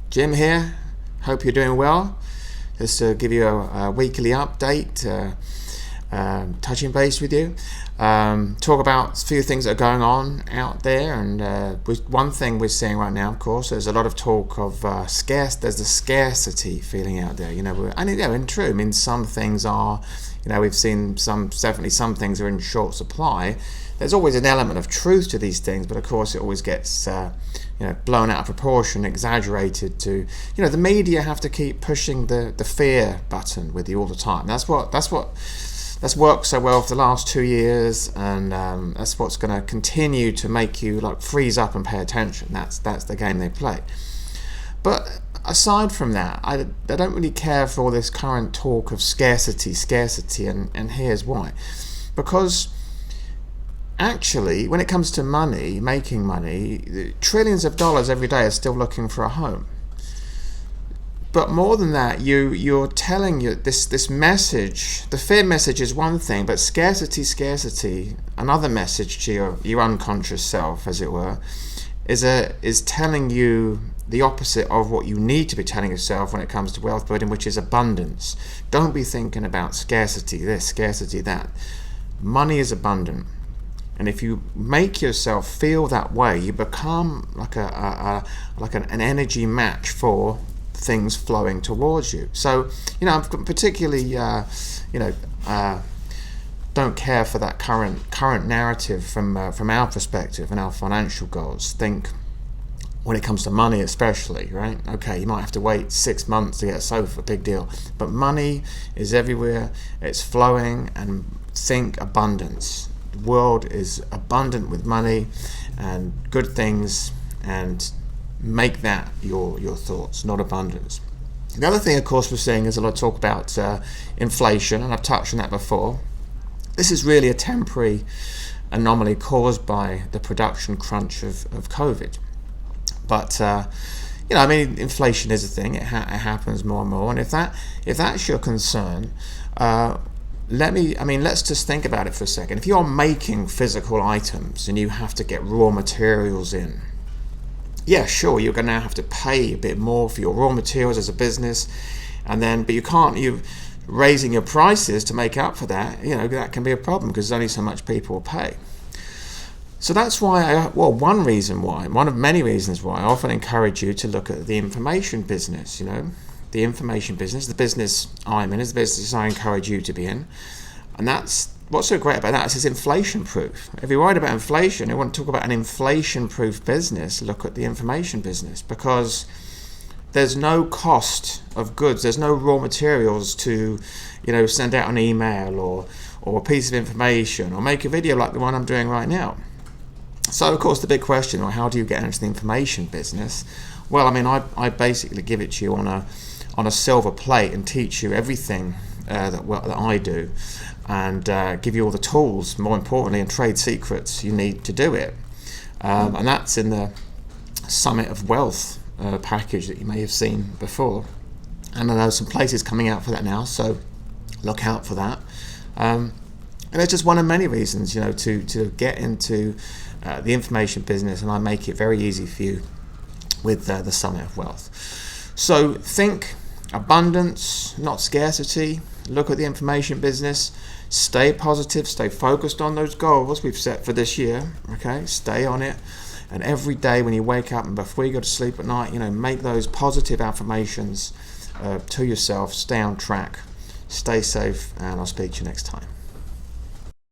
Jim here. Hope you're doing well. Just to give you a weekly update, touching base with you. Talk about a few things that are going on out there, and one thing we're seeing right now, of course, there's a lot of talk of there's a scarcity feeling out there, and true, I mean, some things are, we've seen definitely some things are in short supply. There's always an element of truth to these things, but of course it always gets blown out of proportion, exaggerated to, the media have to keep pushing the fear button with you all the time. That's worked so well for the last 2 years, and that's what's going to continue to make you freeze up and pay attention. That's the game they play. But aside from that, I don't really care for all this current talk of scarcity, and here's why. Because actually, when it comes to money, making money, trillions of dollars every day are still looking for a home. But more than that, you're telling this message. The fear message is one thing, but scarcity, another message to your unconscious self, as it were, is telling you the opposite of what you need to be telling yourself when it comes to wealth building, which is abundance. Don't be thinking about scarcity this, scarcity that. Money is abundant. And if you make yourself feel that way, you become like an energy match for things flowing towards you. So, I'm particularly, don't care for that current narrative from our perspective and our financial goals. Think when it comes to money, especially, right? Okay, you might have to wait 6 months to get a sofa, big deal. But money is everywhere. It's flowing, and think abundance. The world is abundant with money and good things, and make that your thoughts, not abundance. The other thing, of course, we're seeing is a lot of talk about inflation, and I've touched on that before. This is really a temporary anomaly caused by the production crunch of COVID. But inflation is a thing. It happens more and more, and if that's your concern, let's just think about it for a second. If you're making physical items and you have to get raw materials in, yeah, sure, you're going to have to pay a bit more for your raw materials as a business, but you're raising your prices to make up for that. That can be a problem because there's only so much people will pay. So that's why, one of many reasons why I often encourage you to look at the information business, the information business, the business I'm in is the business I encourage you to be in. And that's what's so great about that is it's inflation-proof. If you're worried about inflation, you want to talk about an inflation-proof business, look at the information business, because there's no cost of goods, there's no raw materials to, send out an email or a piece of information or make a video like the one I'm doing right now. So, of course, the big question, how do you get into the information business? Well, I basically give it to you on a silver plate and teach you everything that I do, and give you all the tools, more importantly, and trade secrets you need to do it. And that's in the Summit of Wealth package that you may have seen before. And I know some places coming out for that now, so look out for that. And it's just one of many reasons, to get into the information business, and I make it very easy for you with the Summit of Wealth. So think abundance, not scarcity. Look at the information business. Stay positive. Stay focused on those goals we've set for this year. Okay, stay on it. And every day when you wake up and before you go to sleep at night, make those positive affirmations to yourself. Stay on track. Stay safe, and I'll speak to you next time.